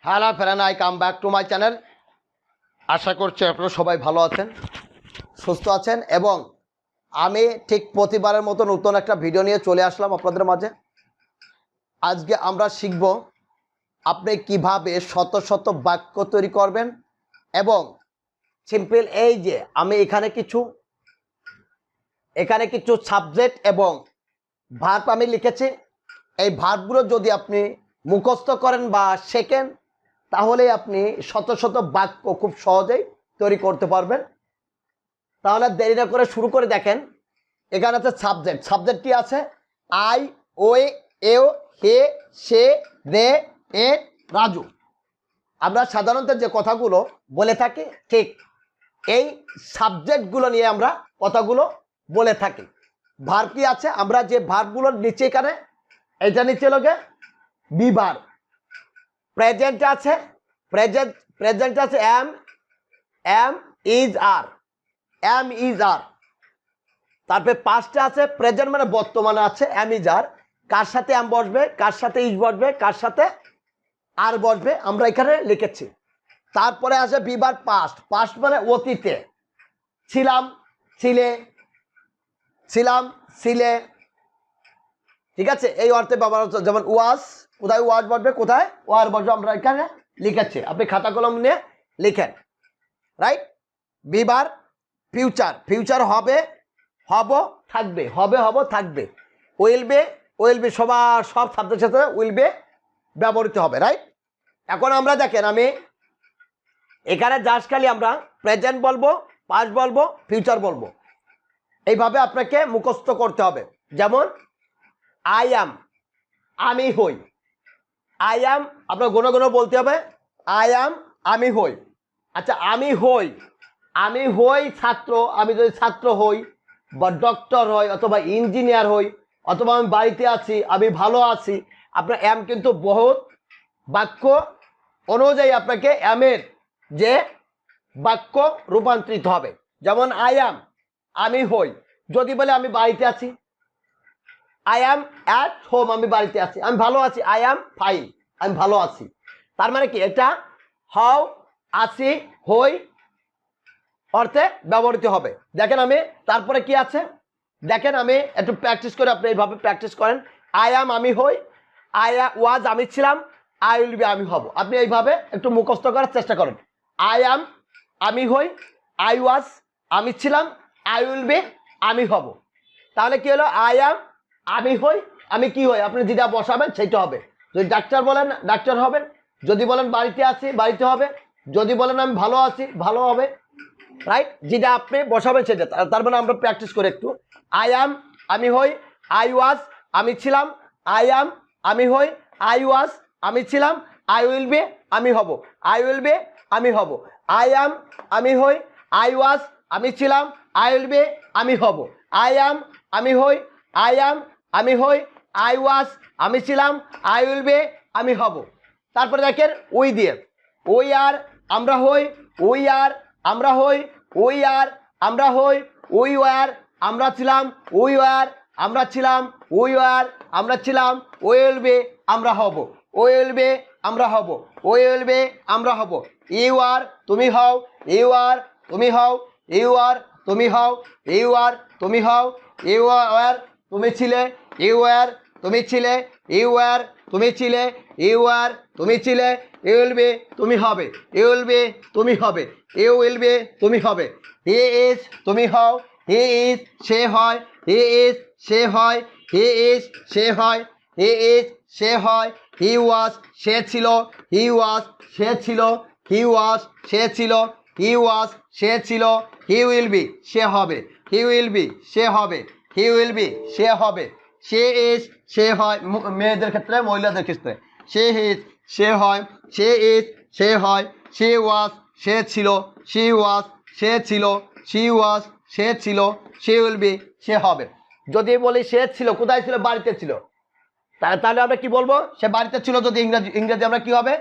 Hello friend, I come back to my channel. আশা করছি আপনারা সবাই ভালো আছেন, সুস্থ আছেন এবং আমি ঠিক প্রতিবারের মতো নতুন একটা ভিডিও নিয়ে চলে আসলাম আপনাদের মাঝে। আজকে আমরা শিখব আপনি কিভাবে শত শত বাক্য তৈরি করবেন এবং সিম্পল এই যে আমি এখানে কিছু সাবজেক্ট এবং ভার্ব আমি লিখেছি। এই ভার্বগুলো যদি আপনি মুখস্থ করেন বা শেখেন তাহলে আপনি শত শত বাক্য খুব সহজেই তৈরি করতে পারবেন। তাহলে দেরি না করে শুরু করে দেখেন। এখানে আছে সাবজেক্ট কি আছে? আই, ওয়ে, এও, হে, সে, রে, এ, রাজু। আমরা সাধারণত যে কথাগুলো বলে থাকি ঠিক এই সাবজেক্টগুলো নিয়ে আমরা কথাগুলো বলে থাকি। ভার্ব কি আছে? আমরা যে ভার্বগুলোর নিচে এখানে এটা নিচে লোকে বি ভার্ব। প্রেজেন্ট আছে এম ইজ আর। তারপরে পাস্টে আছে প্রেজেন্ট মানে বর্তমানে আছে এম ইজ আর। কার সাথে এম বসবে, কার সাথে ইজ বসবে, কার সাথে আর বসবে আমরা এখানে লিখেছি। তারপরে আছে বি ভার্ব পাস্ট মানে অতীতে। ছিলাম, ছিলে, ঠিক আছে, এই অর্থে ব্যবহার হচ্ছে। যেমন ওয়াজ, কোথায় ওয়াজ বসবে, কোথায় ওয়ার বসবে আমরা এখানে লিখেছি। আপনি খাতা কলম নিয়ে লিখেন, রাইট। বি ভার্ব ফিউচার হবে, হব, থাকবে। উইল বি সব সাবজেক্টের সাথে উইল বি ব্যবহৃত হবে, রাইট। এখন আমরা দেখেন আমি এখানে জাস্ট খালি আমরা প্রেজেন্ট বলবো, পাস্ট বলবো, ফিউচার বলবো। এইভাবে আপনাকে মুখস্থ করতে হবে। যেমন আই অ্যাম, আমি হই। আই অ্যাম আপনার গুণ বলতে হবে আই অ্যাম, আমি হই। আচ্ছা, আমি হই ছাত্র। আমি যদি ছাত্র হই বা ডক্টর হই অথবা ইঞ্জিনিয়ার হই অথবা আমি বাড়িতে আছি, আমি ভালো আছি। আপনার অ্যাম কিন্তু বহুত বাক্য অনুযায়ী আপনাকে অ্যামের যে বাক্য রূপান্তরিত হবে। যেমন আই অ্যাম, আমি হই। যদি বলে আমি বাড়িতে আছি, আই অ্যাম অ্যাট হোম, আমি বাড়িতে আছি, আমি ভালো আছি। আই অ্যাম ফাইন, আমি ভালো আছি। তার মানে কি এটা হও, আছি, হই অর্থে ব্যবহৃত হবে। দেখেন আমি তারপরে কি আছে দেখেন, আমি একটু প্র্যাকটিস করে আপনি এইভাবে প্র্যাকটিস করেন। আই অ্যাম, আমি হই। আই ওয়াজ, আমি ছিলাম। আই উইল বি, আমি হব। আপনি এইভাবে একটু মুখস্থ করার চেষ্টা করেন। আই অ্যাম, আমি হই। আই ওয়াজ, আমি ছিলাম। আই উইল বি, আমি হব। তাহলে কি হলো? আই অ্যাম, আমি হই, আমি কি হই, আপনি যেটা বসাবেন সেইটা হবে। যদি ডাক্তার বলেন ডাক্তার হবেন, যদি বলেন বাড়িতে আছি বাড়িতে হবে, যদি বলেন আমি ভালো আছি ভালো হবে, রাইট। যেটা আপনি বসাবেন সেটা। তার মানে আমরা প্র্যাকটিস করে একটু। আই অ্যাম, আমি হই। আই ওয়াজ, আমি ছিলাম। আই অ্যাম, আমি হই। আই ওয়াজ, আমি ছিলাম। আই উইল বি, আমি হব। আই উইল বি, আমি হব। আই অ্যাম, আমি হই। আই ওয়াজ, আমি ছিলাম। আই উইল বি, আমি হব। আই অ্যাম, আমি হই। আই অ্যাম, আমি হই। আই ওয়াজ, আমি ছিলাম। আই উইল বি, আমি হব। তারপরে দেখেন উই দিয়ে। উই আর, আমরা হই। উই আর, আমরা হই। উই আর, আমরা হই। উই ওয়ার, আমরা ছিলাম। উই ওয়ার, আমরা ছিলাম। উই ওয়ার, আমরা ছিলাম। উই উইল বি, আমরা হব। উই উইল বি, আমরা হব। উই উইল বি, আমরা হব। ইউ আর, তুমি হও। ইউ আর, তুমি হও। ইউ আর, তুমি হও। ইউ আর, তুমি হও। ইউ আর, তুমি ছিলে। ইউ আর, তুমি ছিলে। ইউ আর, তুমি ছিলে। ইউ আর, তুমি ছিলে। ইউ উইল বি, তুমি হবে। ইউ উইল বি, তুমি হবে। ইউ উইল বি, তুমি হবে। হি ইজ, তুমি হও। হি ইজ, সে হয়। হি ইজ, সে হয়। হি ইজ, সে হয়। হি ইজ, সে হয়। হি ওয়াজ, সে ছিল। হি ওয়াজ, সে ছিল। হি ওয়াজ, সে ছিল। হি ওয়াজ, সে ছিল। হি উইল বি, সে হবে। হি উইল বি, সে হবে। হি উইল বি, সে হবে। সে ইজ, সে হয়। মেয়েদের ক্ষেত্রে, মহিলাদের ক্ষেত্রে সে ইজ, সে হয়। সে ইজ, সে হয়। সে ওয়াজ, সে ছিল। শি ওয়াজ, সে ছিল। শি ওয়াজ, সে ছিল। সে উইল বি, সে হবে। যদি বলি সে ছিল, কোথায় ছিল? বাড়িতে ছিল। তাহলে আমরা কি বলবো? সে বাড়িতে ছিল। যদি ইংরেজি আমরা কি হবে?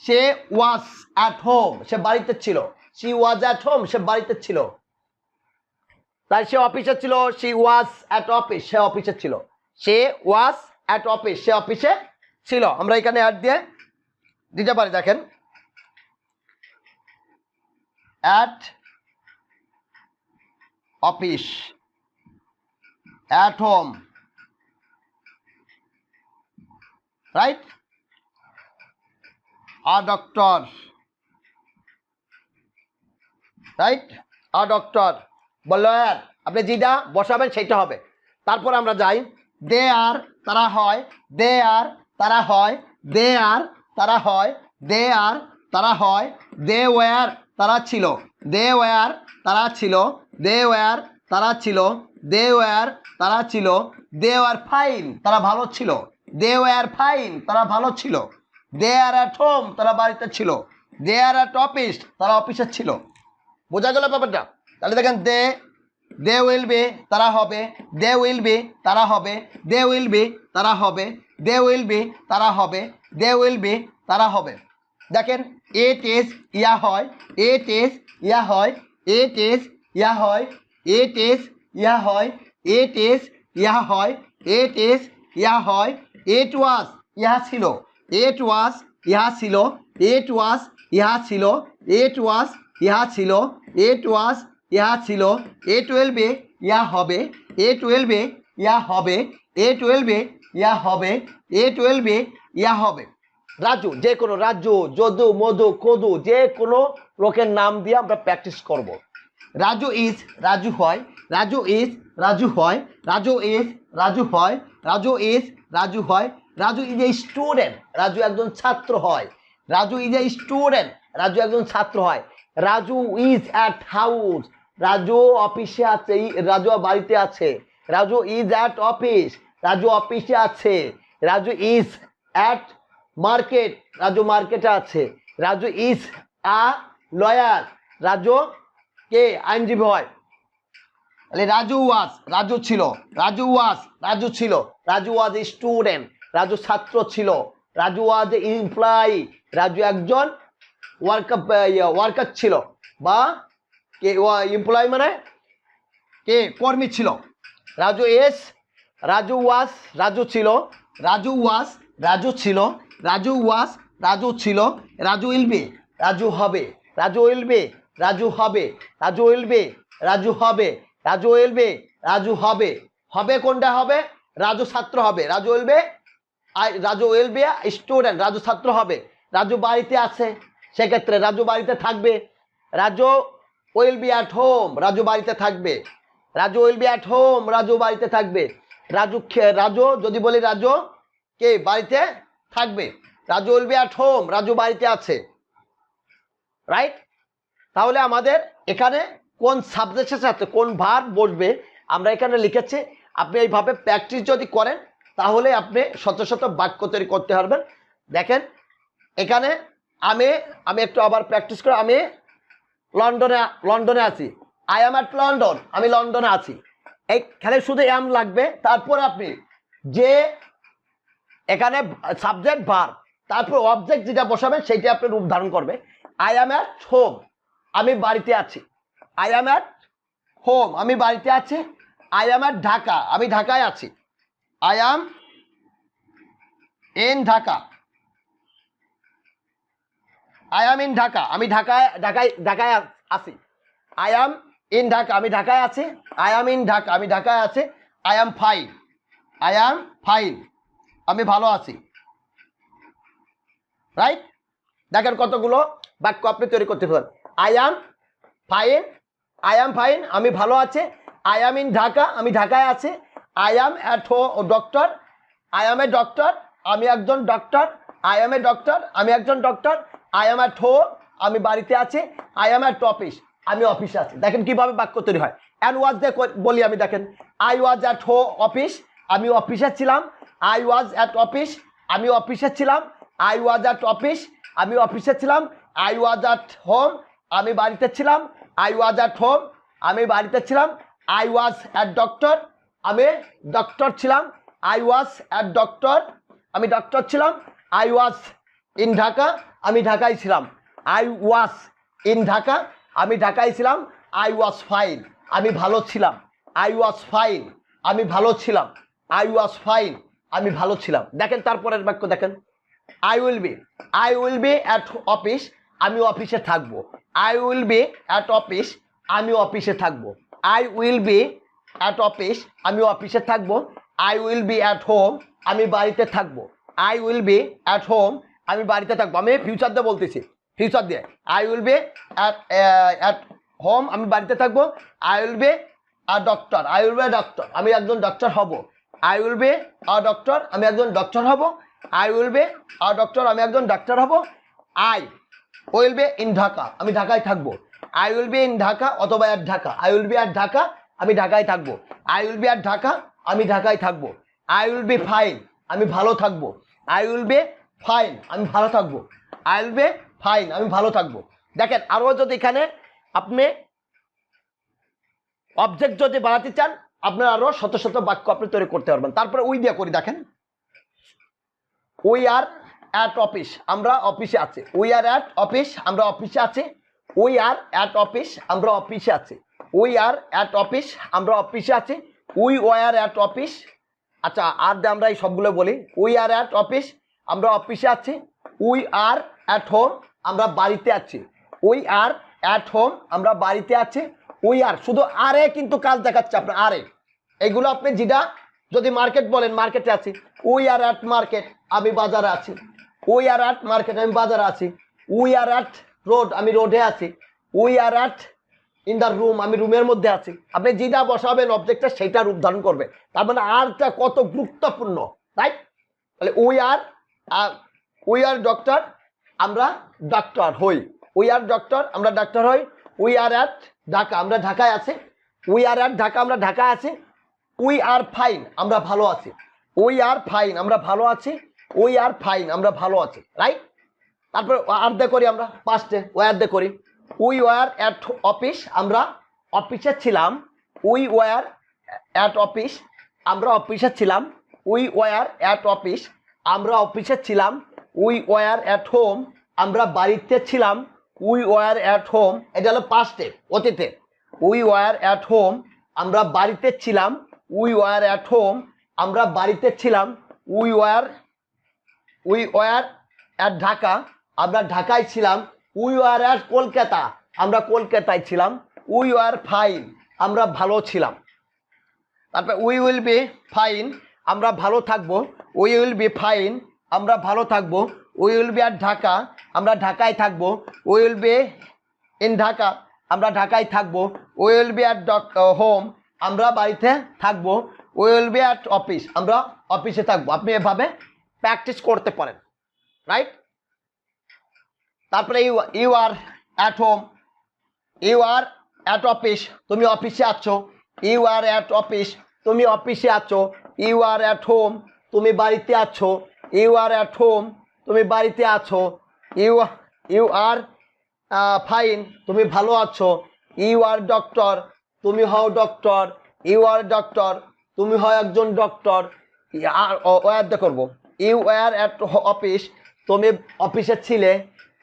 সে ওয়াজ অ্যাট হোম, সে বাড়িতে ছিল। শি ওয়াজ অ্যাট হোম, সে বাড়িতে ছিল। তাই সে অফিসে ছিল। শি ওয়াজ অ্যাট অফিস, সে অফিসে ছিল। সে ওয়াজ অ্যাট অফিস, সে অফিসে ছিল। আমরা এখানে অ্যাড দিয়ে দিতে পারি, দেখেন at office, at home, right, a doctor, right, a doctor, lawyer. আপনি যেটা বসাবেন সেটা হবে। তারপর আমরা যাই, দে আর তারা হয়, দে আর তারা হয়, দে আর তারা হয়, দে আর তারা হয়, দে ওয়ার তারা ছিল, দে ওয়ার তারা ছিল, দে ওয়ার তারা ছিল, দে ওয়ার তারা ছিল, দে ওয়ার ফাইন তারা ভালো ছিল, দে ওয়ার ফাইন তারা ভালো ছিল, দে আর অ্যাট হোম তারা বাড়িতে ছিল, দে আর অ্যাট অফিস তারা অফিসে ছিল। বোঝা গেল ব্যাপারটা? তাহলে দেখেন দে উইল বি তারা হবে, দে উইল বি তারা হবে, দে উইল বি তারা হবে, দে উইল বি তারা হবে, দে উইল বি তারা হবে। দেখেন ইট ইজ ইয়া হয়, ইট ইজ ইয়া হয়, ইট ইজ ইয়া হয়, ইট ইজ ইয়া হয়, ইট ইজ ইয়া হয়, ইট ইজ ইয়া হয়, ইট ওয়াজ ইহা ছিল, ইট ওয়াজ ইহা ছিল, ইট ওয়াজ ইহা ছিল, ইট ওয়াজ ইহা ছিল, ইট ওয়াজ ইহা ছিল, ইট উইল বি ইয়া হবে, ইট উইল বি ইয়া হবে, ইট উইল বি ইয়া হবে, ইট উইল বি ইয়া হবে। রাজু, যে কোনো রাজু, যদু, মধু, কদু, যে কোনো লোকের নাম দিয়ে আমরা প্র্যাকটিস করব। রাজু ইজ রাজু হয়, রাজু ইজ রাজু হয়, রাজু ইজ রাজু হয়, রাজু ইজ রাজু হয়, Raju is a student, Raju একজন ছাত্র হয়, Raju is a student, Raju একজন ছাত্র হয়, Raju is at house, Raju অফিসে আছে, রাজু বাড়িতে আছে, Raju is at office, Raju অফিসে আছে, Raju is at market, Raju মার্কেটে আছে, Raju is a lawyer, Raju কে আইনজীবী হয়। তাহলে রাজু ওয়াজ রাজু ছিল, রাজু ওয়াজ রাজু ছিল, রাজু ওয়াজ এ স্টুডেন্ট, রাজু ছাত্র ছিল, রাজু ওয়াজ এ এমপ্লয়ি, রাজু একজন ওয়ার্কার ছিল, বা কে এমপ্লয়ি মানে কে কর্মী ছিল। রাজু এস রাজু ওয়াজ রাজু ছিল, রাজু ওয়াজ রাজু ছিল, রাজু ওয়াজ রাজু ছিল, রাজু উইল বি রাজু হবে, রাজু উইল বি রাজু হবে, রাজু উইল বি রাজু হবে, রাজু উইল বি রাজু হবে। হবে কোনটা হবে? রাজু ছাত্র হবে, Raju will be Raju will be student, Raju ছাত্র হবে, রাজু বাড়িতে আছে সেক্ষেত্রে রাজু বাড়িতে থাকবে, Raju will be at home, Raju বাড়িতে থাকবে, Raju will be at home, Raju বাড়িতে থাকবে, রাজু রাজু যদি বলি রাজু কে বাড়িতে থাকবে, Raju will be at home, Raju বাড়িতে আছে, রাইট। তাহলে আমাদের এখানে কোন সাবজেক্টের সাথে কোন ভার্ব বসবে আমরা এখানে লিখেছি। আপনি এইভাবে প্র্যাকটিস যদি করেন তাহলে আপনি শত শত বাক্য তৈরি করতে পারবেন। দেখেন এখানে আমি একটু আবার প্র্যাকটিস করে, আমি লন্ডনে আছি, আই এম অ্যাট লন্ডন, আমি লন্ডনে আছি। এইখানে শুধু এম লাগবে, তারপর আপনি যে এখানে সাবজেক্ট ভার্ব, তারপর অবজেক্ট যেটা বসাবেন সেইটা আপনি রূপ ধারণ করবে। আই এম অ্যাট হোম, আমি বাড়িতে আছি, আই এম অ্যাট হোম, আমি বাড়িতে আছি, আই এম অ্যাট ঢাকা, আমি ঢাকায় আছি, I am in Dhaka, I am in Dhaka, আমি ঢাকায় আছি, আই এম ইন ঢাকা, আমি ঢাকায় আছি, আই এম ইন ঢাকা, আমি ঢাকায় আছি, I am fine, I am fine, আমি ভালো আছি, রাইট। দেখেন কতগুলো বাক্য আপনি তৈরি করতে পারেন। I am fine, I am fine, আমি ভালো আছি, আই এম ইন ঢাকা, আমি ঢাকায় আছি, I am at doctor, I M a doctor, আমি একজন doctor, I M a doctor, আমি একজন doctor, I am at home, আমি বাড়িতে আছি, আই এম অ্যাট অফিস, আমি অফিসে আছি। দেখেন কিভাবে বাক্য তৈরি হয়। অ্যান্ড ওয়াজ দিয়ে বলি আমি, দেখেন আই ওয়াজ অ্যাট অফিস, আমি অফিসে ছিলাম, আই ওয়াজ অ্যাট অফিস, আমি অফিসে ছিলাম, আই ওয়াজ অ্যাট অফিস, আমি অফিসে ছিলাম, আই ওয়াজ অ্যাট হোম, আমি বাড়িতে ছিলাম, আই ওয়াজ অ্যাট হোম, আমি বাড়িতে ছিলাম, আই ওয়াজ অ্যাট ডক্টর, আমি ডক্টর ছিলাম, আই ওয়াজ অ্যাট ডক্টর, আমি ডক্টর ছিলাম, আই ওয়াজ ইন ঢাকা, আমি ঢাকায় ছিলাম, আই ওয়াজ ইন ঢাকা, আমি ঢাকায় ছিলাম, আই ওয়াজ ফাইন, আমি ভালো ছিলাম, আই ওয়াজ ফাইন, আমি ভালো ছিলাম, আই ওয়াজ ফাইন, আমি ভালো ছিলাম। দেখেন তারপরের বাক্য দেখেন, I will be at office, আমি অফিসে থাকবো। I will be at office, আমি অফিসে থাকবো। I will be at office, আমি অফিসে থাকবো। I will be at home, আমি বাড়িতে থাকবো। I will be at home, আমি বাড়িতে থাকবো। আমি ফিউচার দিয়ে বলতেছি, ফিউচার দিয়ে। I will be at home, আমি বাড়িতে থাকবো। I will be a doctor, I will be a doctor, আমি একজন ডক্টর হব। I will be a doctor, আমি একজন ডক্টর হব। I will be a doctor, আমি একজন ডাক্তার হব। I will be in Dhaka, আমি ঢাকায় থাকবো। I will be in Dhaka অথবা at Dhaka. I will be at Dhaka, আমি ঢাকায় থাকবো। I will be at Dhaka, আমি ঢাকায় থাকবো। আই উইল বি ফাইন, আমি ভালো থাকবো। আই উইল বি ফাইন, আমি ভালো থাকবো। আই উইল বি ফাইন, আমি ভালো থাকবো। দেখেন আরও যদি এখানে আপনি অবজেক্ট যদি বানাতে চান, আপনার আরো শত শত বাক্য আপনি তৈরি করতে পারবেন। তারপরে উই দিয়ে করি, দেখেন উই আর অ্যাট অফিস, আমরা অফিসে আছি। উই আর অ্যাট অফিস, আমরা অফিসে আছি। উই আর অ্যাট অফিস, আমরা অফিসে আছি। উই আর অ্যাট অফিস, আমরা অফিসে আছি। উই ওয়ার অ্যাট অফিস, আচ্ছা আর দিয়ে আমরা এই সবগুলো বলি। উই আর অ্যাট অফিস, আমরা অফিসে আছি। উই আর অ্যাট হোম, আমরা বাড়িতে আছি। উই আর অ্যাট হোম, আমরা বাড়িতে আছি। উই আর, শুধু আরে কিন্তু কাজ দেখাচ্ছে আপনার, আরে এইগুলো আপনি যেটা যদি মার্কেট বলেন, মার্কেটে আছি। উই আর অ্যাট মার্কেট, আমি বাজারে আছি। উই আর অ্যাট মার্কেট, আমি বাজারে আছি। উই আর অ্যাট রোড, আমি রোডে আছি। We are at in the room, আমি রুমের মধ্যে আছি। আপনি যেটা বসাবেন অবজেক্টটা সেইটা রূপ ধারণ করবে। তার মানে আরটা কত গুরুত্বপূর্ণ, রাইট? তাহলে উই আর ডক্টর, আমরা ডাক্তার হই। উই আর ডক্টর, আমরা ডাক্তার হই। উই আর অ্যাট ঢাকা, আমরা ঢাকায় আছি। উই আর অ্যাট ঢাকা, আমরা ঢাকায় আছি। উই আর ফাইন, আমরা ভালো আছি। উই আর ফাইন, আমরা ভালো আছি। উই আর ফাইন, আমরা ভালো আছি, রাইট? তারপর আর দে করি, আমরা পাস্টে ওয়ার দে করি। উই ওয়ার অ্যাট অফিস, আমরা অফিসে ছিলাম। উই ওয়ার অ্যাট অফিস, আমরা অফিসে ছিলাম। উই ওয়ার অ্যাট অফিস, আমরা অফিসে ছিলাম। উই ওয়ার অ্যাট হোম, আমরা বাড়িতে ছিলাম। উই ওয়ার অ্যাট হোম, এটা হলো পাস্টে, অতীতে। উই ওয়ার অ্যাট হোম, আমরা বাড়িতে ছিলাম। উই ওয়ার অ্যাট হোম, আমরা বাড়িতে ছিলাম। উই ওয়ার অ্যাট ঢাকা, আমরা ঢাকায় ছিলাম। উই ওয়ার অ্যাট কলকাতা, আমরা কলকাতায় ছিলাম। উই ওয়ার ফাইন, আমরা ভালো ছিলাম। তারপর উই উইল বি ফাইন, আমরা ভালো থাকবো। উই উইল বি ফাইন, আমরা ভালো থাকবো। We will be at Dhaka, আমরা ঢাকায় থাকবো। We will be in Dhaka, আমরা ঢাকায় থাকবো। We will be at home, আমরা বাড়িতে থাকবো। We will be at office, আমরা অফিসে থাকবো। আপনি এভাবে প্র্যাকটিস করতে পারেন, রাইট? তারপরে you are at home, you are at office, তুমি অফিসে আছো। ইউ আর অ্যাট অফিস, তুমি অফিসে আছো। ইউ আর অ্যাট হোম, তুমি বাড়িতে আছো। ইউ আর অ্যাট হোম, তুমি বাড়িতে আছো। ইউ আর ফাইন, তুমি ভালো আছো। ইউ আর ডক্টর, তুমি হও ডক্টর। ইউ আর ডক্টর, তুমি হও একজন ডক্টর। আর ওয়ার দিয়ে করবো। ইউ আর অ্যাট অফিস, তুমি অফিসে ছিলে।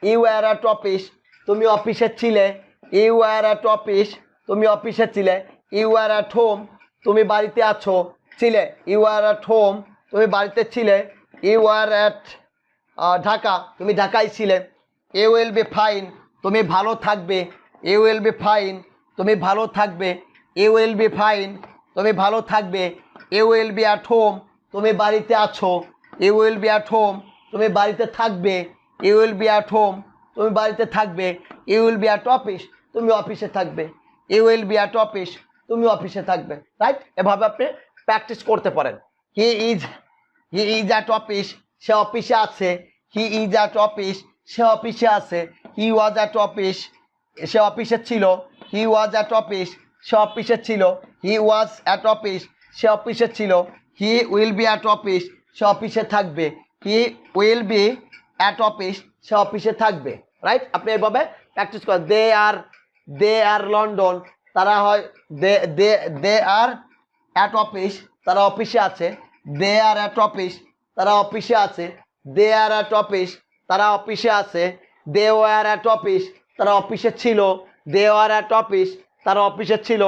ইউ আর অ্যাট অফিস, তুমি অফিসে ছিলে। ইউ আর অ্যাট অফিস, তুমি অফিসে ছিলে। ইউ আর অ্যাট হোম, তুমি বাড়িতে আছো, ছিলে। ইউ আর অ্যাট হোম, তুমি বাড়িতে ছিলে। ইউ আর অ্যাট ঢাকা, তুমি ঢাকায় ছিলে। ইউ উইল বি ফাইন, তুমি ভালো থাকবে। ইউ উইল বি ফাইন, তুমি ভালো থাকবে। ইউ উইল বি ফাইন, তুমি ভালো থাকবে। You will be at home, তুমি বাড়িতে আছো। You will be at home, তুমি বাড়িতে থাকবে। You will be at home, তুমি বাড়িতে থাকবে। You will be at office, তুমি অফিসে থাকবে। You will be at office, তুমি অফিসে থাকবে, রাইট? এভাবে আপনি প্র্যাকটিস করতে পারেন। হি ইজ অ্যাট অফিস, সে অফিসে আছে। হি ইজ অ্যাট অফিস, সে অফিসে আছে। হি ওয়াজ অ্যাট অফিস, সে অফিসে ছিল। হি ওয়াজ অ্যাট অফিস, সে অফিসে ছিল। হি ওয়াজ অ্যাট অফিস, সে অফিসে ছিল। He will be at office, সে অফিসে থাকবে। He will be at office, সে অফিসে থাকবে, রাইট? আপনি এভাবে প্র্যাকটিস করেন। দে আর লন্ডন, তারা হয় দে আর অ্যাট অফিস, তারা অফিসে আছে। দে আর অ্যাট অফিস, তারা অফিসে আছে। দে আর অ্যাট অফিস, তারা অফিসে আছে। দে ওয়ার অ্যাট অফিস, তারা অফিসে ছিল। দে ওয়ার অ্যাট অফিস, তারা অফিসে ছিল।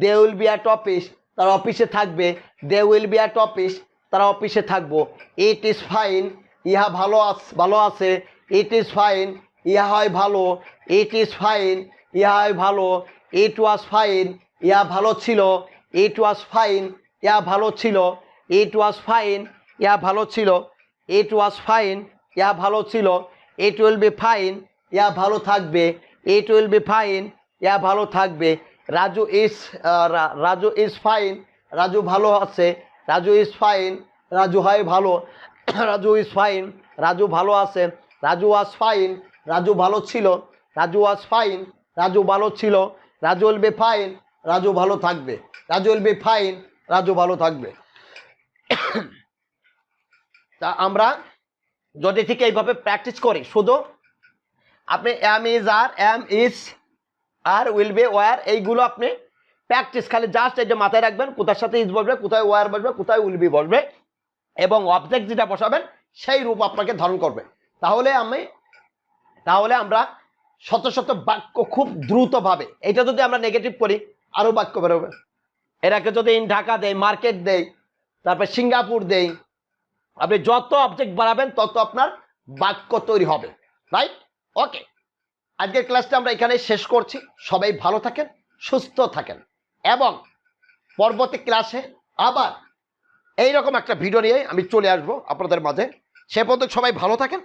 They will be at office, তারা অফিসে থাকবে। They will be at office, তারা অফিসে থাকবো। ইট ইজ ফাইন, ইহা ভালো আছে, ইট ইজ ফাইন, ইহা হয় ভালো, ইট ইজ ফাইন, ইহা হয় ভালো, ইট ওয়াজ ফাইন, ইহা ভালো ছিল, ইট ওয়াজ ফাইন, ইহা ভালো ছিল, ইট ওয়াজ ফাইন, ইহা ভালো ছিল, ইট ওয়াজ ফাইন, ইহা ভালো ছিল, ইট উইল বি ফাইন, ইহা ভালো থাকবে, ইট উইল বি ফাইন, ইহা ভালো থাকবে। রাজু ইজ ফাইন, রাজু ভালো আছে, রাজু ইজ ফাইন, রাজু হয় ভালো, রাজু ইজ ফাইন, রাজু ভালো আছে, রাজু ওয়াজ ফাইন, রাজু ভালো ছিল, রাজু ওয়াজ ফাইন, রাজু ভালো ছিল, Raju will be fine, Raju ভালো থাকবে, Raju will be fine, Raju ভালো থাকবে। তা আমরা যদি ঠিক এইভাবে প্র্যাকটিস করি, শুধু আপনি am is are, am is are, will be, were, এইগুলো আপনি প্র্যাকটিস খালি জাস্ট এটা মাথায় রাখবেন, কোথার সাথে ইজ বসবে, কোথায় ওয়ার বসবে, কোথায় উইল বি বসবে, এবং অবজেক্ট যেটা বসাবেন সেই রূপ আপনাকে ধারণ করবে। তাহলে আমরা শত শত বাক্য খুব দ্রুতভাবে, এটা যদি আমরা নেগেটিভ করি আরও বাক্য বেরোবে। এটাকে যদি ইন ঢাকা দেয়, মার্কেট দেই, তারপরে সিঙ্গাপুর দেই, আপনি যত অবজেক্ট বাড়াবেন তত আপনার বাক্য তৈরি হবে, রাইট? ওকে, আজকের ক্লাসটা আমরা এখানে শেষ করছি। সবাই ভালো থাকেন, সুস্থ থাকেন, এবং পরবর্তী ক্লাসে আবার এইরকম একটা ভিডিও নিয়ে আমি চলে আসবো আপনাদের মাঝে। সে পর্যন্ত সবাই ভালো থাকেন,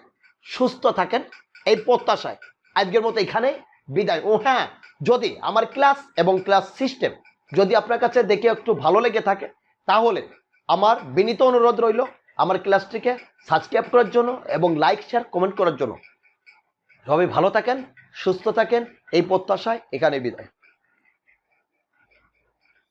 সুস্থ থাকেন, এই প্রত্যাশায় আজকের মতো এখানে বিদায়। ও হ্যাঁ, যদি আমার ক্লাস এবং ক্লাস সিস্টেম যদি আপনার কাছে দেখে একটু ভালো লেগে থাকে, তাহলে আমার বিনীত অনুরোধ রইল আমার ক্লাসটিকে সাবস্ক্রাইব করার জন্য এবং লাইক, শেয়ার, কমেন্ট করার জন্য। সবাই ভালো থাকেন, সুস্থ থাকেন, এই প্রত্যাশায় এখানে বিদায়।